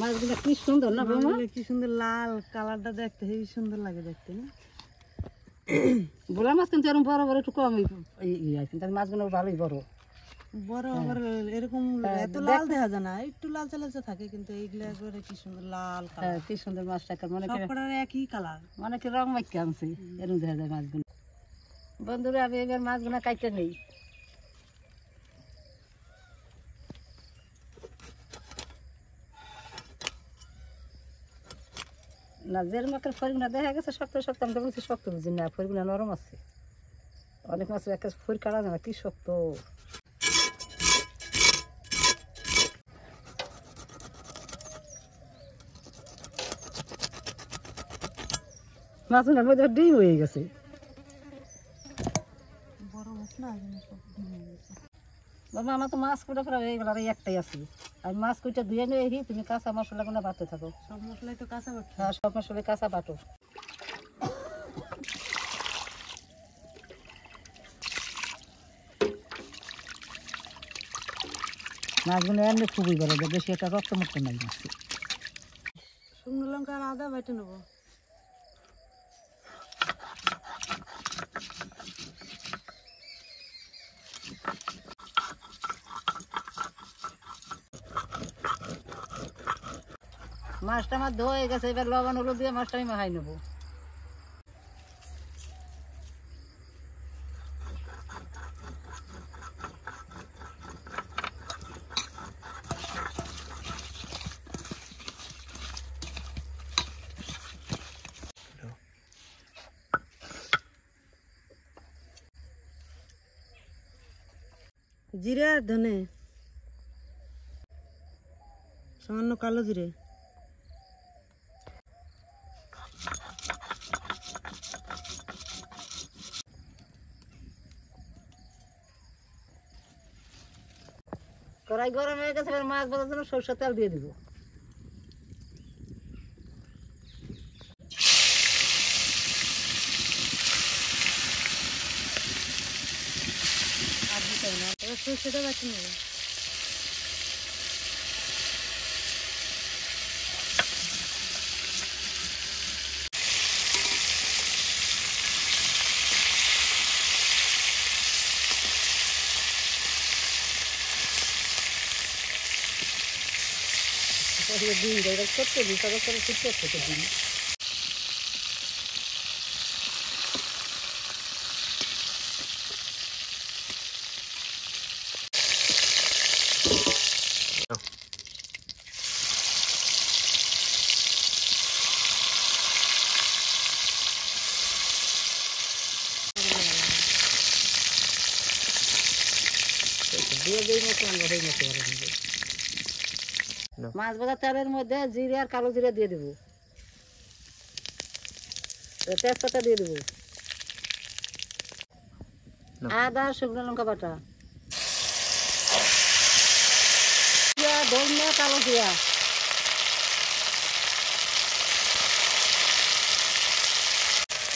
মাছগুলো কি সুন্দর না বৌমা? কি সুন্দর লাল কালারটা দেখতে হেবি সুন্দর লাগে দেখতে না? ভোলা মাছ কিন্তু এরকম বড় বড় একটু কম কিন্তু মাছগুলো ভালোই বড় বড় আবার এরকম এত লাল দেখা যায় না, একটু লাল চালাচে থাকে, কিন্তু এইগুলা একবারে কি সুন্দর লাল কালার। কি সুন্দর মাছটা মনে সবকটার একই কালার, মানে কি রং মাইকে আনছে এরকম দেখা যায় মাছগুলো। বন্ধুরা আমি এবার মাছগুলো কাইতে নেই। না জের মাছের ফরিগুলো দেখা গেছে শক্ত শক্ত, আমি তো বলছি শক্ত বুঝি না, ফরিগুলো নরম আছে। অনেক মাছ একটা ফরি কাটা যায় না, কি শক্ত। মাছগুলোর মধ্যে ডিম হয়ে গেছে। বড় মাছ না সব ডিম হয়ে গেছে। বাবা আমার তো মাছ কুটা করা হয়ে গেল, আর একটাই আছে। আমি মাছ কুইটা ধুয়ে নিয়ে এসি, তুমি কাঁচা মশলা গুলো বাটতে থাকো। সব মশলাই তো কাঁচা বাটতে? হ্যাঁ সব মশলা কাঁচা বাটো। মাছগুলো এমনি খুবই বড়, বেশি একটা রক্তমুক্ত নাই মাছ। শুকনো লঙ্কা আর আদা বেটে নেবো। মাছটা আমার ধোয়া হয়ে গেছে, এবার লবণ হলুদ দিয়ে মাছটা আমি মাখাই নেবো। জিরে আর ধনে, সামান্য কালো জিরে, কড়াই গরম হয়ে গেছে, এবার মাছ ভাজার জন্য সরষের তেল দিয়ে দিব। আর দিতে না, এবার সরষেটা বেটে নেবো। ডিম দেয় ছোট্ট দিই, সবাই করে ছোট্ট ছোট ডিম। মাছ ভাজা তেলের মধ্যে জিরে আর কালো জিরে দিয়ে দেবো, তেজপাতা দিয়ে দেবো, আদা শুকনো লঙ্কা বাটা, ধনিয়া কালো জিরা,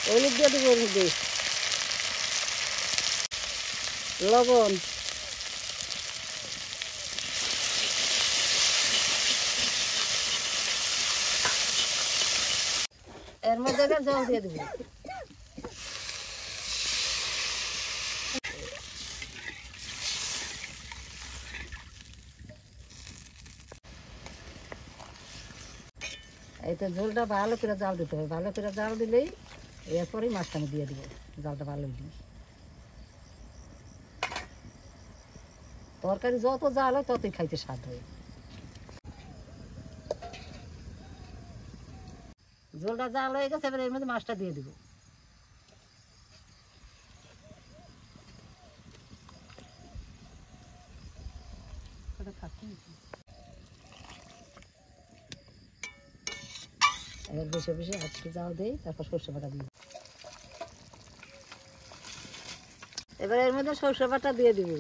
হলুদ দিয়ে দেবো, ওর মধ্যে লবণ, এর মধ্যে জল দিয়ে দেবো। এই তো ঝোলটা ভালো করে জাল দিতে হবে, ভালো করে জাল দিলেই এরপরেই মাছটা আমি দিয়ে দিব, জালটা ভালো দিই। তরকারি যত জাল হয় ততই খাইতে স্বাদ হয়। ঝোলটা জাল হয়ে গেছে, এবার এর মধ্যে মাছটা দিয়ে দিব। এবার বেশি বেশি একটু জাল দিই, তারপর সরষে বাটা দিই। এবার এর মধ্যে সরষে বাটা দিয়ে দিব।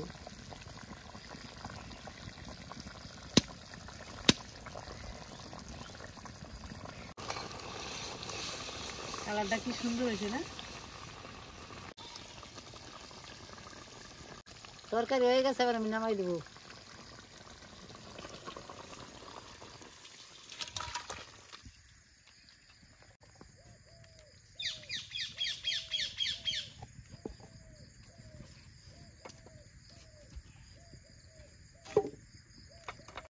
কালারটা কি সুন্দর হয়েছে না? তরকারি হয়ে গেছে, এবার আমি নামাই দেবো।